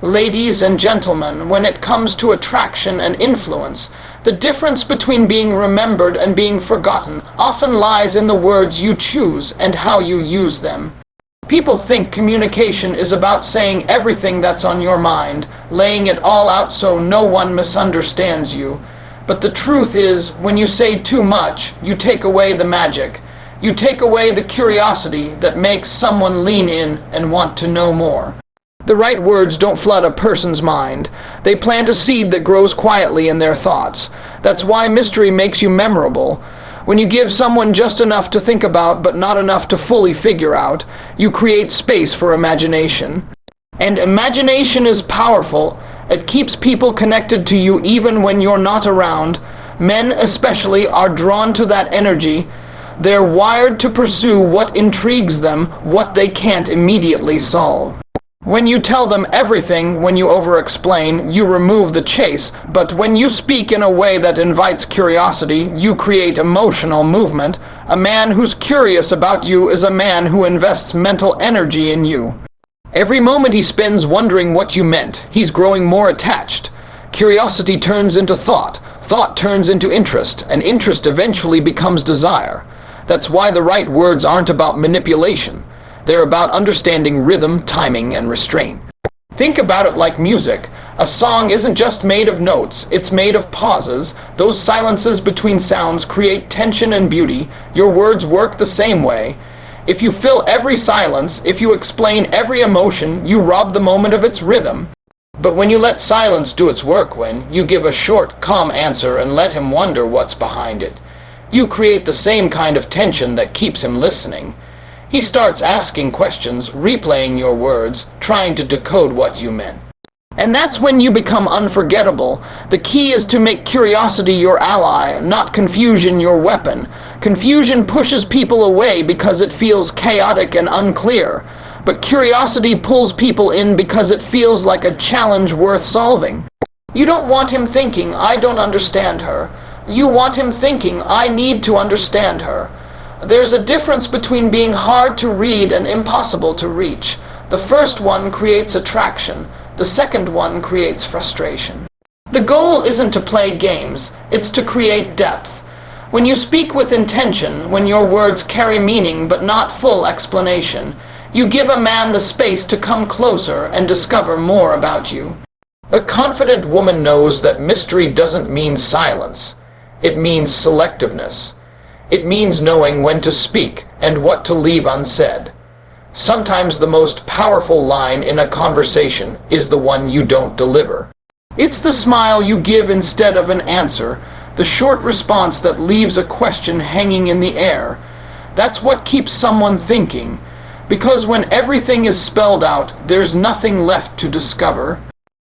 Ladies and gentlemen, when it comes to attraction and influence, the difference between being remembered and being forgotten often lies in the words you choose and how you use them. People think communication is about saying everything that's on your mind, laying it all out so no one misunderstands you. But the truth is, when you say too much, you take away the magic. You take away the curiosity that makes someone lean in and want to know more. The right words don't flood a person's mind. They plant a seed that grows quietly in their thoughts. That's why mystery makes you memorable. When you give someone just enough to think about but not enough to fully figure out, you create space for imagination. And imagination is powerful. It keeps people connected to you even when you're not around. Men especially are drawn to that energy. They're wired to pursue what intrigues them, what they can't immediately solve. When you tell them everything, when you over-explain, you remove the chase. But when you speak in a way that invites curiosity, you create emotional movement. A man who's curious about you is a man who invests mental energy in you. Every moment he spends wondering what you meant, he's growing more attached. Curiosity turns into thought. Thought turns into interest, and interest eventually becomes desire. That's why the right words aren't about manipulation. They're about understanding rhythm, timing, and restraint. Think about it like music. A song isn't just made of notes, it's made of pauses. Those silences between sounds create tension and beauty. Your words work the same way. If you fill every silence, if you explain every emotion, you rob the moment of its rhythm. But when you let silence do its work, when you give a short, calm answer and let him wonder what's behind it, you create the same kind of tension that keeps him listening. He starts asking questions, replaying your words, trying to decode what you meant. And that's when you become unforgettable. The key is to make curiosity your ally, not confusion your weapon. Confusion pushes people away because it feels chaotic and unclear. But curiosity pulls people in because it feels like a challenge worth solving. You don't want him thinking, I don't understand her. You want him thinking, I need to understand her. There's a difference between being hard to read and impossible to reach. The first one creates attraction. The second one creates frustration. The goal isn't to play games, it's to create depth. When you speak with intention, when your words carry meaning but not full explanation, you give a man the space to come closer and discover more about you. A confident woman knows that mystery doesn't mean silence. It means selectiveness. It means knowing when to speak and what to leave unsaid. Sometimes the most powerful line in a conversation is the one you don't deliver. It's the smile you give instead of an answer, the short response that leaves a question hanging in the air. That's what keeps someone thinking, because when everything is spelled out, there's nothing left to discover.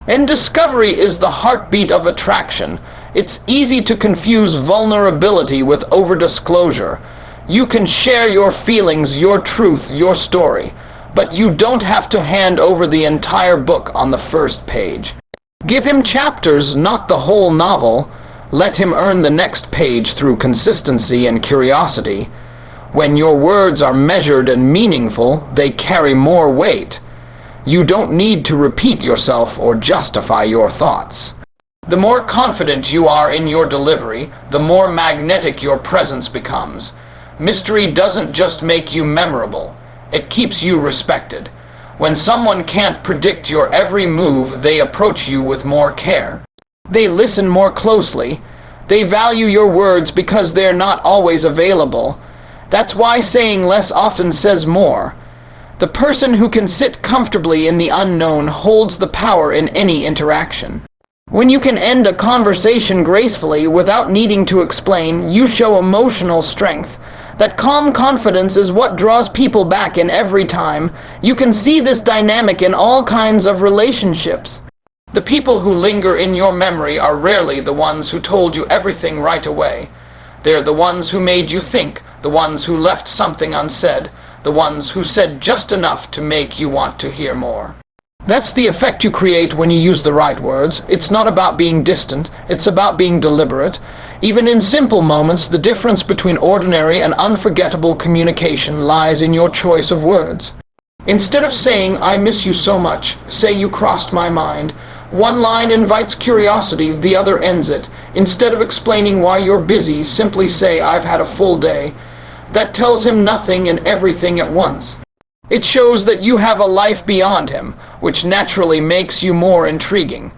And discovery is the heartbeat of attraction. It's easy to confuse vulnerability with over-disclosure. You can share your feelings, your truth, your story, but you don't have to hand over the entire book on the first page. Give him chapters, not the whole novel. Let him earn the next page through consistency and curiosity. When your words are measured and meaningful, they carry more weight. You don't need to repeat yourself or justify your thoughts. The more confident you are in your delivery, the more magnetic your presence becomes. Mystery doesn't just make you memorable, it keeps you respected. When someone can't predict your every move, they approach you with more care. They listen more closely. They value your words because they're not always available. That's why saying less often says more. The person who can sit comfortably in the unknown holds the power in any interaction. When you can end a conversation gracefully without needing to explain, you show emotional strength. That calm confidence is what draws people back in every time. You can see this dynamic in all kinds of relationships. The people who linger in your memory are rarely the ones who told you everything right away. They're the ones who made you think, the ones who left something unsaid, the ones who said just enough to make you want to hear more. That's the effect you create when you use the right words. It's not about being distant, it's about being deliberate. Even in simple moments, the difference between ordinary and unforgettable communication lies in your choice of words. Instead of saying, "I miss you so much," say, "You crossed my mind." One line invites curiosity, the other ends it. Instead of explaining why you're busy, simply say, "I've had a full day." That tells him nothing and everything at once. It shows that you have a life beyond him, which naturally makes you more intriguing.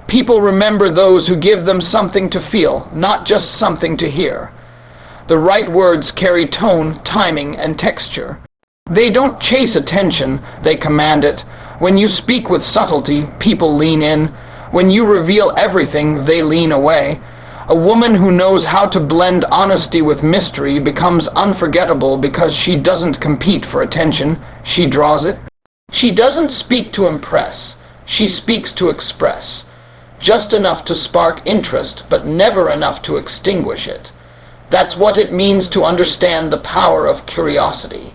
People remember those who give them something to feel, not just something to hear. The right words carry tone, timing, and texture. They don't chase attention, they command it. When you speak with subtlety, people lean in. When you reveal everything, they lean away. A woman who knows how to blend honesty with mystery becomes unforgettable because she doesn't compete for attention, she draws it. She doesn't speak to impress, she speaks to express. Just enough to spark interest, but never enough to extinguish it. That's what it means to understand the power of curiosity.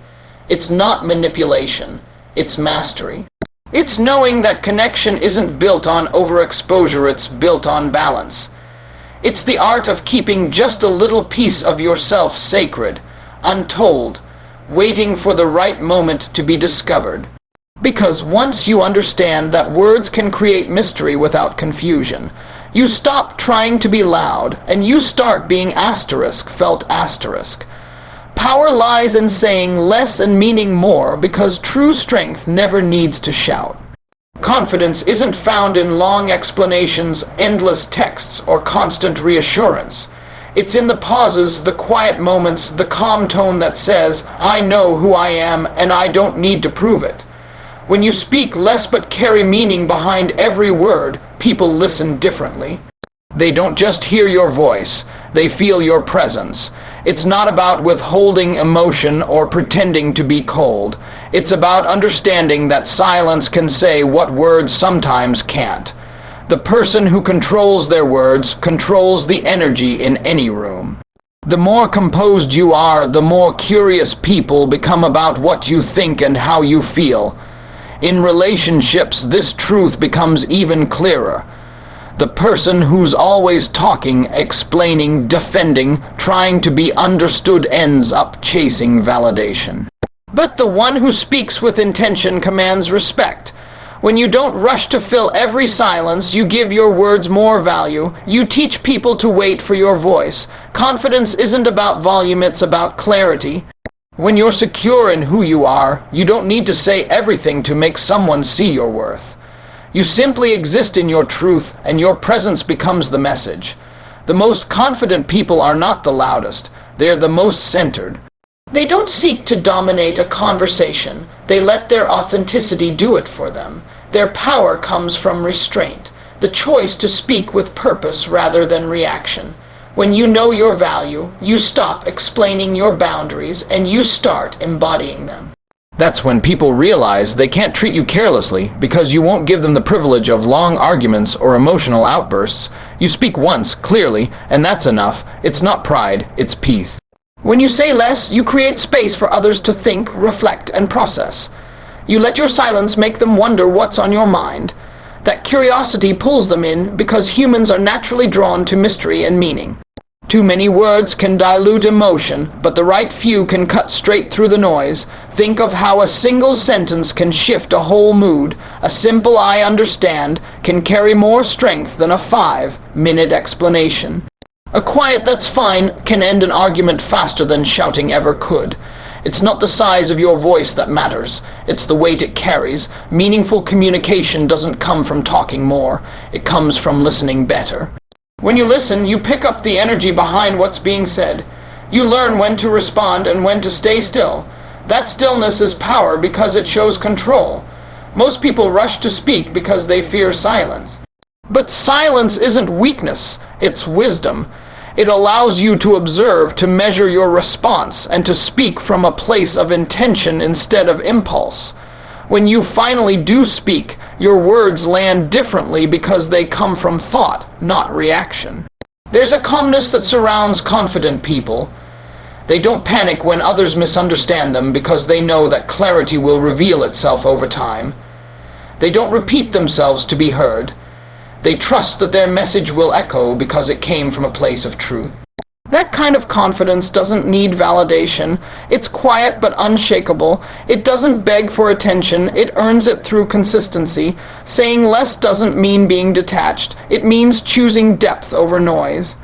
It's not manipulation, it's mastery. It's knowing that connection isn't built on overexposure, it's built on balance. It's the art of keeping just a little piece of yourself sacred, untold, waiting for the right moment to be discovered. Because once you understand that words can create mystery without confusion, you stop trying to be loud, and you start being felt asterisk. Power lies in saying less and meaning more, because true strength never needs to shout. Confidence isn't found in long explanations, endless texts, or constant reassurance. It's in the pauses, the quiet moments, the calm tone that says, "I know who I am, and I don't need to prove it." When you speak less but carry meaning behind every word, people listen differently. They don't just hear your voice, they feel your presence. It's not about withholding emotion or pretending to be cold. It's about understanding that silence can say what words sometimes can't. The person who controls their words controls the energy in any room. The more composed you are, the more curious people become about what you think and how you feel. In relationships, this truth becomes even clearer. The person who's always talking, explaining, defending, trying to be understood ends up chasing validation. But the one who speaks with intention commands respect. When you don't rush to fill every silence, you give your words more value. You teach people to wait for your voice. Confidence isn't about volume, it's about clarity. When you're secure in who you are, you don't need to say everything to make someone see your worth. You simply exist in your truth, and your presence becomes the message. The most confident people are not the loudest, they're the most centered. They don't seek to dominate a conversation, they let their authenticity do it for them. Their power comes from restraint, the choice to speak with purpose rather than reaction. When you know your value, you stop explaining your boundaries and you start embodying them. That's when people realize they can't treat you carelessly because you won't give them the privilege of long arguments or emotional outbursts. You speak once, clearly, and that's enough. It's not pride, it's peace. When you say less, you create space for others to think, reflect, and process. You let your silence make them wonder what's on your mind. That curiosity pulls them in because humans are naturally drawn to mystery and meaning. Too many words can dilute emotion, but the right few can cut straight through the noise. Think of how a single sentence can shift a whole mood. A simple "I understand" can carry more strength than a 5-minute explanation. A quiet "that's fine" can end an argument faster than shouting ever could. It's not the size of your voice that matters, it's the weight it carries. Meaningful communication doesn't come from talking more, it comes from listening better. When you listen, you pick up the energy behind what's being said. You learn when to respond and when to stay still. That stillness is power because it shows control. Most people rush to speak because they fear silence. But silence isn't weakness, it's wisdom. It allows you to observe, to measure your response, and to speak from a place of intention instead of impulse. When you finally do speak, your words land differently because they come from thought, not reaction. There's a calmness that surrounds confident people. They don't panic when others misunderstand them because they know that clarity will reveal itself over time. They don't repeat themselves to be heard. They trust that their message will echo because it came from a place of truth. That kind of confidence doesn't need validation. It's quiet but unshakable. It doesn't beg for attention. It earns it through consistency. Saying less doesn't mean being detached. It means choosing depth over noise.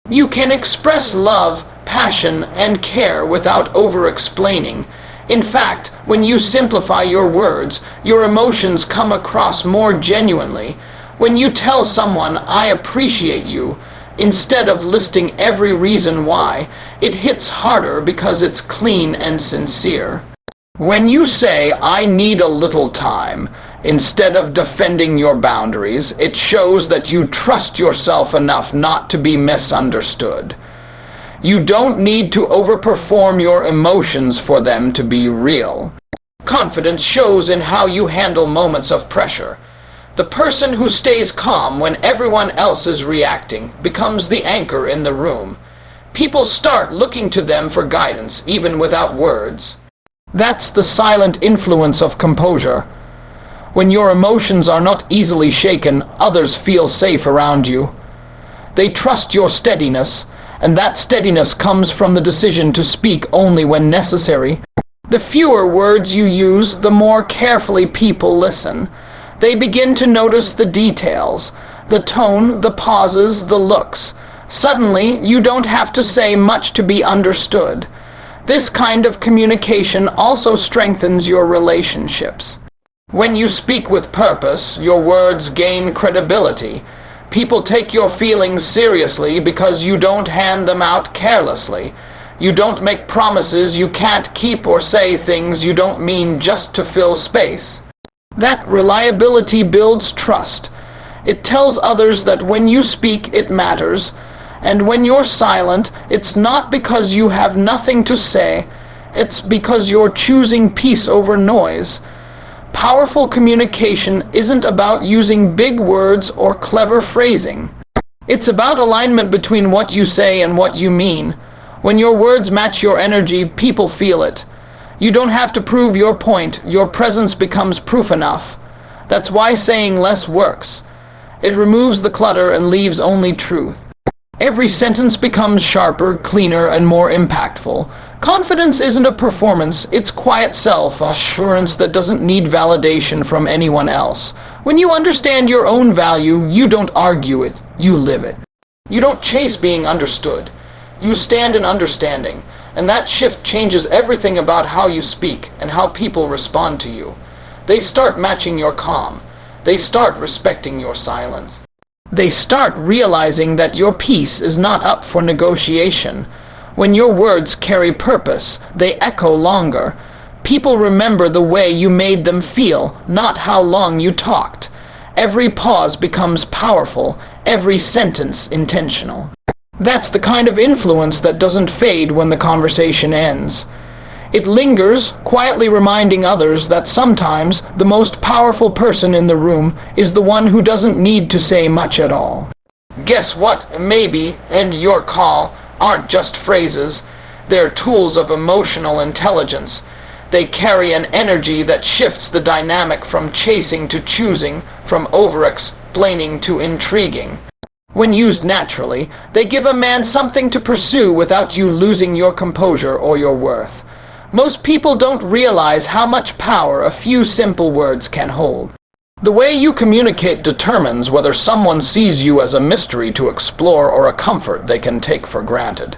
You can express love, passion, and care without over-explaining. In fact, when you simplify your words, your emotions come across more genuinely. When you tell someone, "I appreciate you," instead of listing every reason why, it hits harder because it's clean and sincere. When you say, "I need a little time," instead of defending your boundaries, it shows that you trust yourself enough not to be misunderstood. You don't need to overperform your emotions for them to be real. Confidence shows in how you handle moments of pressure. The person who stays calm when everyone else is reacting becomes the anchor in the room. People start looking to them for guidance, even without words. That's the silent influence of composure. When your emotions are not easily shaken, others feel safe around you. They trust your steadiness, and that steadiness comes from the decision to speak only when necessary. The fewer words you use, the more carefully people listen. They begin to notice the details, the tone, the pauses, the looks. Suddenly, you don't have to say much to be understood. This kind of communication also strengthens your relationships. When you speak with purpose, your words gain credibility. People take your feelings seriously because you don't hand them out carelessly. You don't make promises you can't keep or say things you don't mean just to fill space. That reliability builds trust. It tells others that when you speak, it matters. And when you're silent, it's not because you have nothing to say. It's because you're choosing peace over noise. Powerful communication isn't about using big words or clever phrasing. It's about alignment between what you say and what you mean. When your words match your energy, people feel it. You don't have to prove your point. Your presence becomes proof enough. That's why saying less works. It removes the clutter and leaves only truth. Every sentence becomes sharper, cleaner, and more impactful. Confidence isn't a performance, it's quiet self-assurance that doesn't need validation from anyone else. When you understand your own value, you don't argue it, you live it. You don't chase being understood. You stand in understanding, and that shift changes everything about how you speak and how people respond to you. They start matching your calm. They start respecting your silence. They start realizing that your peace is not up for negotiation. When your words carry purpose, they echo longer. People remember the way you made them feel, not how long you talked. Every pause becomes powerful, every sentence intentional. That's the kind of influence that doesn't fade when the conversation ends. It lingers, quietly reminding others that sometimes the most powerful person in the room is the one who doesn't need to say much at all. Guess what? Maybe and your call aren't just phrases. They're tools of emotional intelligence. They carry an energy that shifts the dynamic from chasing to choosing, from over-explaining to intriguing. When used naturally, they give a man something to pursue without you losing your composure or your worth. Most people don't realize how much power a few simple words can hold. The way you communicate determines whether someone sees you as a mystery to explore or a comfort they can take for granted.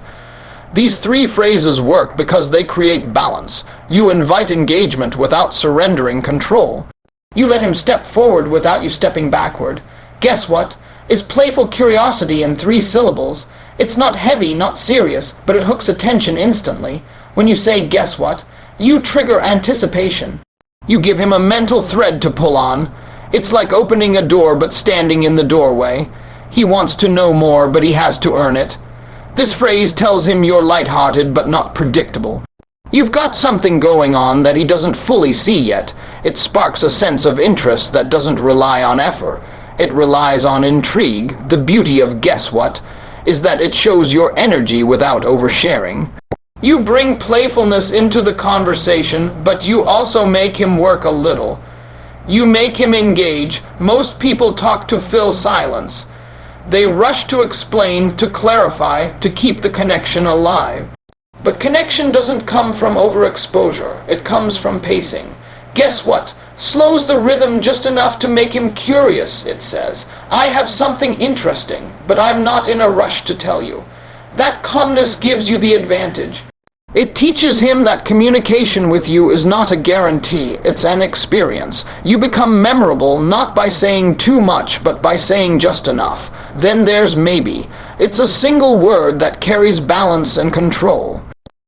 These three phrases work because they create balance. You invite engagement without surrendering control. You let him step forward without you stepping backward. Guess what? Is playful curiosity in 3 syllables. It's not heavy, not serious, but it hooks attention instantly. When you say guess what, you trigger anticipation. You give him a mental thread to pull on. It's like opening a door but standing in the doorway. He wants to know more, but he has to earn it. This phrase tells him you're lighthearted but not predictable. You've got something going on that he doesn't fully see yet. It sparks a sense of interest that doesn't rely on effort. It relies on intrigue. The beauty of guess what is that it shows your energy without oversharing. You bring playfulness into the conversation, but you also make him work a little. You make him engage. Most people talk to fill silence. They rush to explain, to clarify, to keep the connection alive. But connection doesn't come from overexposure. It comes from pacing. Guess what? Slows the rhythm just enough to make him curious, it says. I have something interesting, but I'm not in a rush to tell you. That calmness gives you the advantage. It teaches him that communication with you is not a guarantee, it's an experience. You become memorable not by saying too much, but by saying just enough. Then there's maybe. It's a single word that carries balance and control.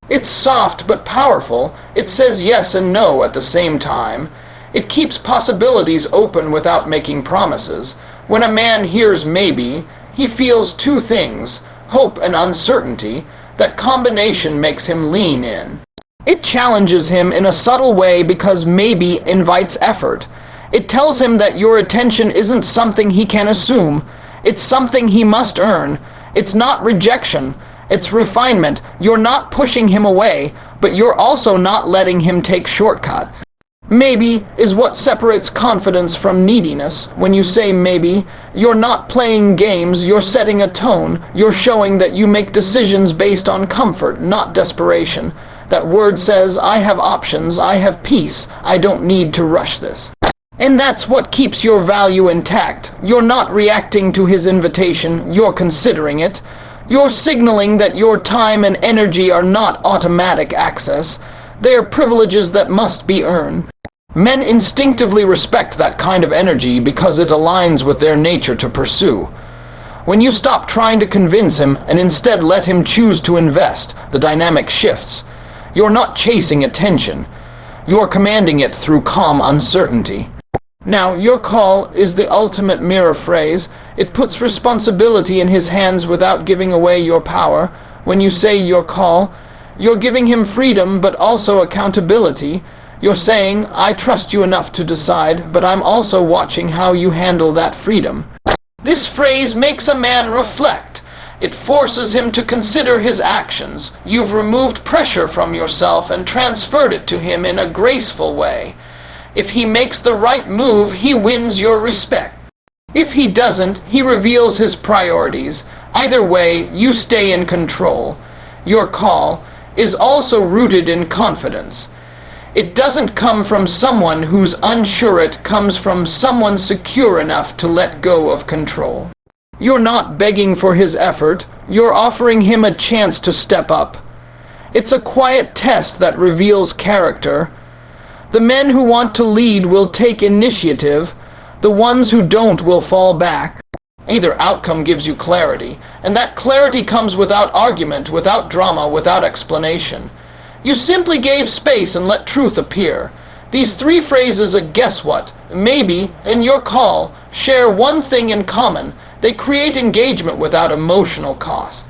It's soft but powerful. It says yes and no at the same time. It keeps possibilities open without making promises. When a man hears maybe, he feels two things, hope and uncertainty. That combination makes him lean in. It challenges him in a subtle way because maybe invites effort. It tells him that your attention isn't something he can assume. It's something he must earn. It's not rejection. It's refinement. You're not pushing him away, but you're also not letting him take shortcuts. Maybe is what separates confidence from neediness. When you say maybe, you're not playing games, you're setting a tone. You're showing that you make decisions based on comfort, not desperation. That word says, I have options, I have peace, I don't need to rush this. And that's what keeps your value intact. You're not reacting to his invitation, you're considering it. You're signaling that your time and energy are not automatic access. They are privileges that must be earned. Men instinctively respect that kind of energy because it aligns with their nature to pursue. When you stop trying to convince him and instead let him choose to invest, the dynamic shifts. You're not chasing attention. You're commanding it through calm uncertainty. Now, your call is the ultimate mirror phrase. It puts responsibility in his hands without giving away your power. When you say your call, you're giving him freedom but also accountability. You're saying, I trust you enough to decide, but I'm also watching how you handle that freedom. This phrase makes a man reflect. It forces him to consider his actions. You've removed pressure from yourself and transferred it to him in a graceful way. If he makes the right move, he wins your respect. If he doesn't, he reveals his priorities. Either way, you stay in control. Your call is also rooted in confidence. It doesn't come from someone who's unsure, it comes from someone secure enough to let go of control. You're not begging for his effort, you're offering him a chance to step up. It's a quiet test that reveals character. The men who want to lead will take initiative, the ones who don't will fall back. Either outcome gives you clarity, and that clarity comes without argument, without drama, without explanation. You simply gave space and let truth appear. These three phrases, a guess what, maybe, and your call, share one thing in common. They create engagement without emotional cost.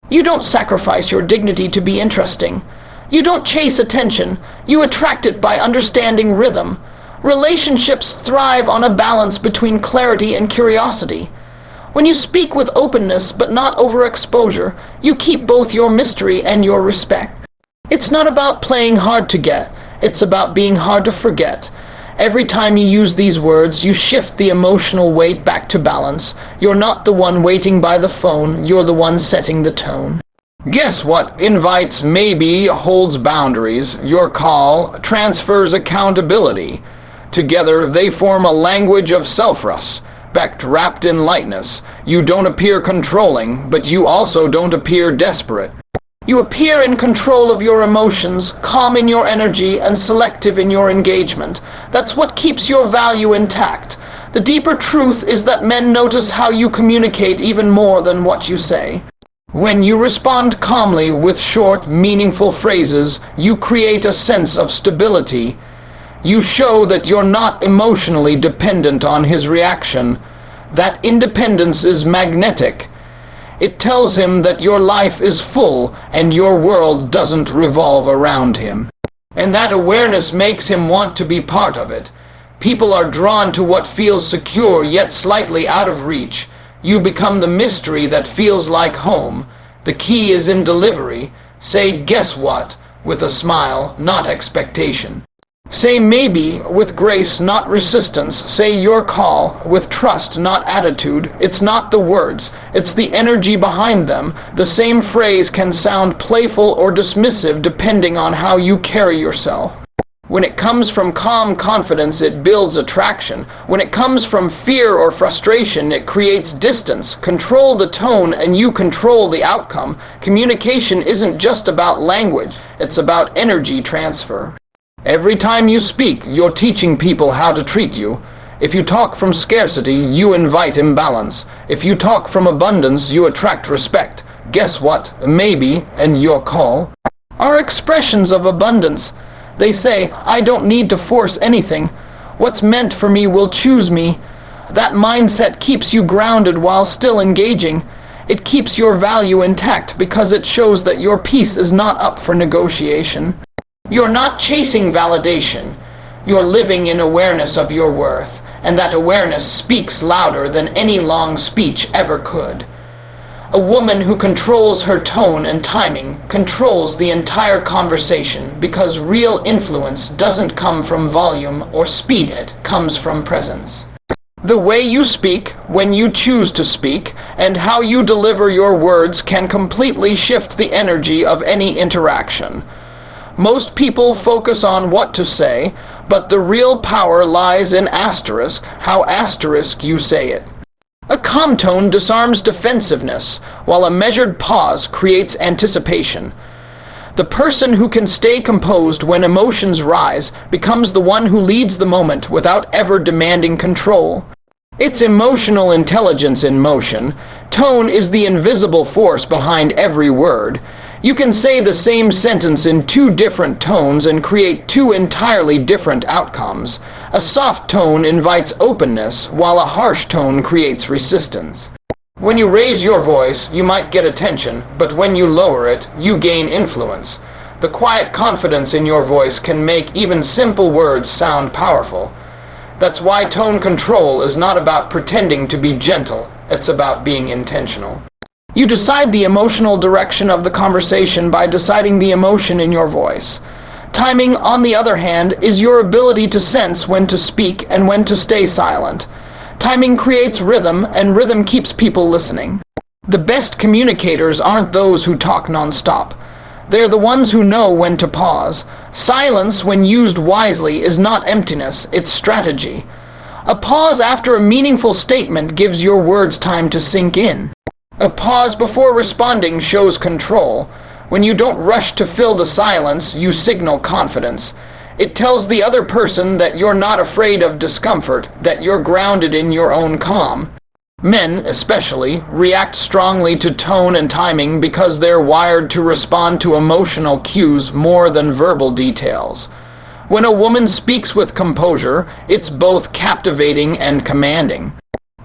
You don't sacrifice your dignity to be interesting. You don't chase attention. You attract it by understanding rhythm. Relationships thrive on a balance between clarity and curiosity. When you speak with openness but not overexposure, you keep both your mystery and your respect. It's not about playing hard to get, it's about being hard to forget. Every time you use these words, you shift the emotional weight back to balance. You're not the one waiting by the phone, you're the one setting the tone. Guess what invites maybe, holds boundaries. Your call transfers accountability. Together they form a language of self-respect wrapped in lightness. You don't appear controlling, but you also don't appear desperate. You appear in control of your emotions, calm in your energy, and selective in your engagement. That's what keeps your value intact. The deeper truth is that men notice how you communicate even more than what you say. When you respond calmly with short, meaningful phrases, you create a sense of stability. You show that you're not emotionally dependent on his reaction. That independence is magnetic. It tells him that your life is full and your world doesn't revolve around him. And that awareness makes him want to be part of it. People are drawn to what feels secure yet slightly out of reach. You become the mystery that feels like home. The key is in delivery. Say, guess what, with a smile, not expectation. Say maybe with grace, not resistance. Say your call with trust, not attitude. It's not the words, it's the energy behind them. The same phrase can sound playful or dismissive depending on how you carry yourself. When it comes from calm confidence, it builds attraction. When it comes from fear or frustration, it creates distance. Control the tone and you control the outcome. Communication isn't just about language, it's about energy transfer. Every time you speak, you're teaching people how to treat you. If you talk from scarcity, you invite imbalance. If you talk from abundance, you attract respect. Guess what? Maybe, and your call, are expressions of abundance. They say, I don't need to force anything. What's meant for me will choose me. That mindset keeps you grounded while still engaging. It keeps your value intact because it shows that your peace is not up for negotiation. You're not chasing validation. You're living in awareness of your worth, and that awareness speaks louder than any long speech ever could. A woman who controls her tone and timing controls the entire conversation because real influence doesn't come from volume or speed, it comes from presence. The way you speak, when you choose to speak, and how you deliver your words can completely shift the energy of any interaction. Most people focus on what to say, but the real power lies in asterisk, how asterisk you say it. A calm tone disarms defensiveness, while a measured pause creates anticipation. The person who can stay composed when emotions rise becomes the one who leads the moment without ever demanding control. It's emotional intelligence in motion. Tone is the invisible force behind every word. You can say the same sentence in two different tones and create two entirely different outcomes. A soft tone invites openness, while a harsh tone creates resistance. When you raise your voice, you might get attention, but when you lower it, you gain influence. The quiet confidence in your voice can make even simple words sound powerful. That's why tone control is not about pretending to be gentle, it's about being intentional. You decide the emotional direction of the conversation by deciding the emotion in your voice. Timing, on the other hand, is your ability to sense when to speak and when to stay silent. Timing creates rhythm, and rhythm keeps people listening. The best communicators aren't those who talk nonstop. They're the ones who know when to pause. Silence, when used wisely, is not emptiness, it's strategy. A pause after a meaningful statement gives your words time to sink in. A pause before responding shows control. When you don't rush to fill the silence, you signal confidence. It tells the other person that you're not afraid of discomfort, that you're grounded in your own calm. Men, especially, react strongly to tone and timing because they're wired to respond to emotional cues more than verbal details. When a woman speaks with composure, it's both captivating and commanding.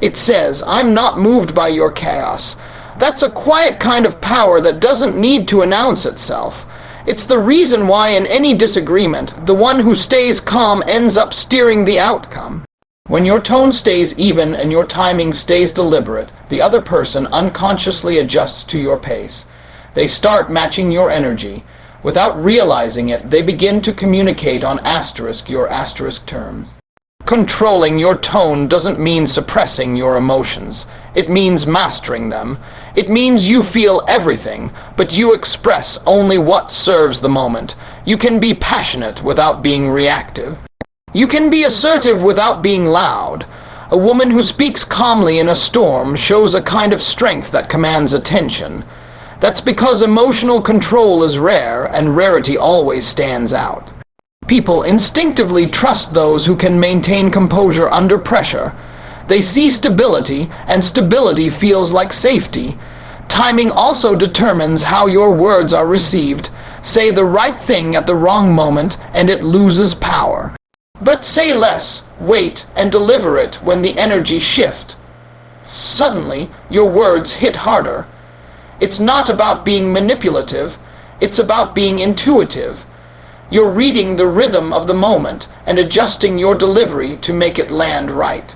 It says, I'm not moved by your chaos. That's a quiet kind of power that doesn't need to announce itself. It's the reason why in any disagreement, the one who stays calm ends up steering the outcome. When your tone stays even and your timing stays deliberate, the other person unconsciously adjusts to your pace. They start matching your energy. Without realizing it, they begin to communicate on your asterisk terms. Controlling your tone doesn't mean suppressing your emotions. It means mastering them. It means you feel everything, but you express only what serves the moment. You can be passionate without being reactive. You can be assertive without being loud. A woman who speaks calmly in a storm shows a kind of strength that commands attention. That's because emotional control is rare, and rarity always stands out. People instinctively trust those who can maintain composure under pressure. They see stability, and stability feels like safety. Timing also determines how your words are received. Say the right thing at the wrong moment, and it loses power. But say less, wait, and deliver it when the energy shifts. Suddenly, your words hit harder. It's not about being manipulative, it's about being intuitive. You're reading the rhythm of the moment and adjusting your delivery to make it land right.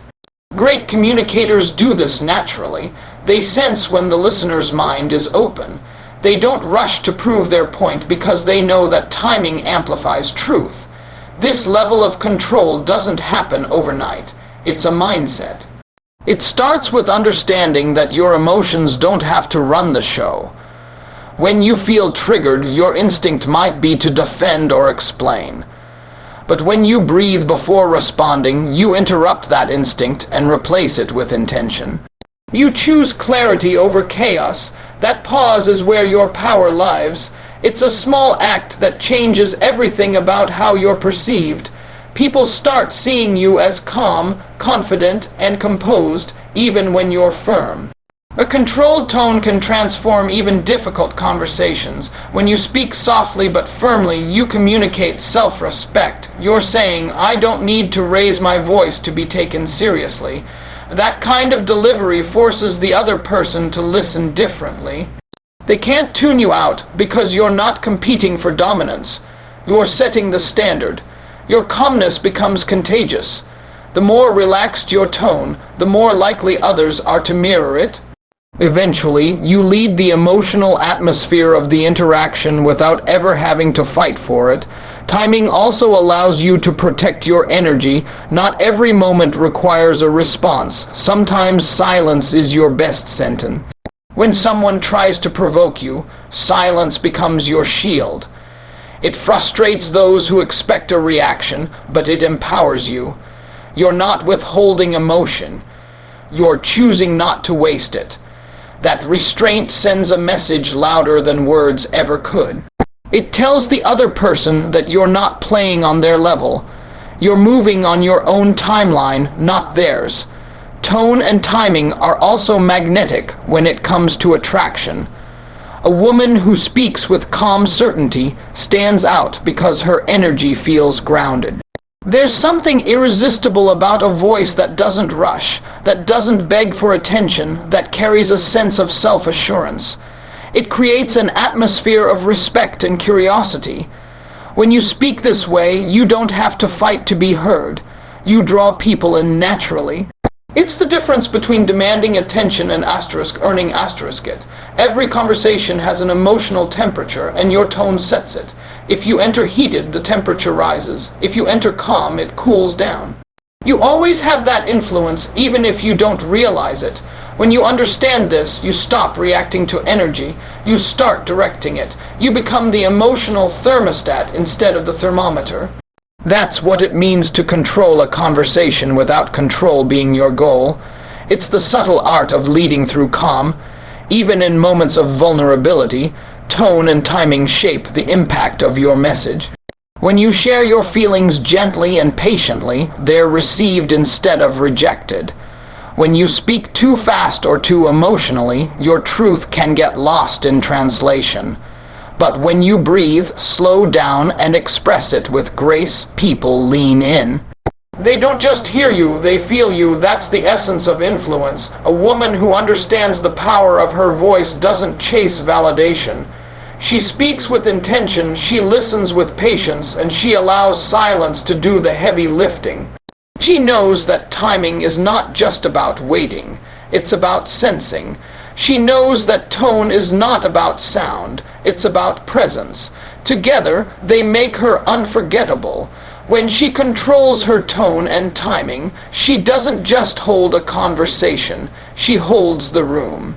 Great communicators do this naturally. They sense when the listener's mind is open. They don't rush to prove their point because they know that timing amplifies truth. This level of control doesn't happen overnight. It's a mindset. It starts with understanding that your emotions don't have to run the show. When you feel triggered, your instinct might be to defend or explain. But when you breathe before responding, you interrupt that instinct and replace it with intention. You choose clarity over chaos. That pause is where your power lies. It's a small act that changes everything about how you're perceived. People start seeing you as calm, confident, and composed, even when you're firm. A controlled tone can transform even difficult conversations. When you speak softly but firmly, you communicate self-respect. You're saying, "I don't need to raise my voice to be taken seriously." That kind of delivery forces the other person to listen differently. They can't tune you out because you're not competing for dominance. You're setting the standard. Your calmness becomes contagious. The more relaxed your tone, the more likely others are to mirror it. Eventually, you lead the emotional atmosphere of the interaction without ever having to fight for it. Timing also allows you to protect your energy. Not every moment requires a response. Sometimes silence is your best sentence. When someone tries to provoke you, silence becomes your shield. It frustrates those who expect a reaction, but it empowers you. You're not withholding emotion. You're choosing not to waste it. That restraint sends a message louder than words ever could. It tells the other person that you're not playing on their level. You're moving on your own timeline, not theirs. Tone and timing are also magnetic when it comes to attraction. A woman who speaks with calm certainty stands out because her energy feels grounded. There's something irresistible about a voice that doesn't rush, that doesn't beg for attention, that carries a sense of self-assurance. It creates an atmosphere of respect and curiosity. When you speak this way, you don't have to fight to be heard. You draw people in naturally. It's the difference between demanding attention and earning it. Every conversation has an emotional temperature, and your tone sets it. If you enter heated, the temperature rises. If you enter calm, it cools down. You always have that influence, even if you don't realize it. When you understand this, you stop reacting to energy. You start directing it. You become the emotional thermostat instead of the thermometer. That's what it means to control a conversation without control being your goal. It's the subtle art of leading through calm. Even in moments of vulnerability, tone and timing shape the impact of your message. When you share your feelings gently and patiently, they're received instead of rejected. When you speak too fast or too emotionally, your truth can get lost in translation. But when you breathe, slow down, and express it with grace, people lean in. They don't just hear you, they feel you. That's the essence of influence. A woman who understands the power of her voice doesn't chase validation. She speaks with intention, she listens with patience, and she allows silence to do the heavy lifting. She knows that timing is not just about waiting, it's about sensing. She knows that tone is not about sound, it's about presence. Together, they make her unforgettable. When she controls her tone and timing, she doesn't just hold a conversation, she holds the room.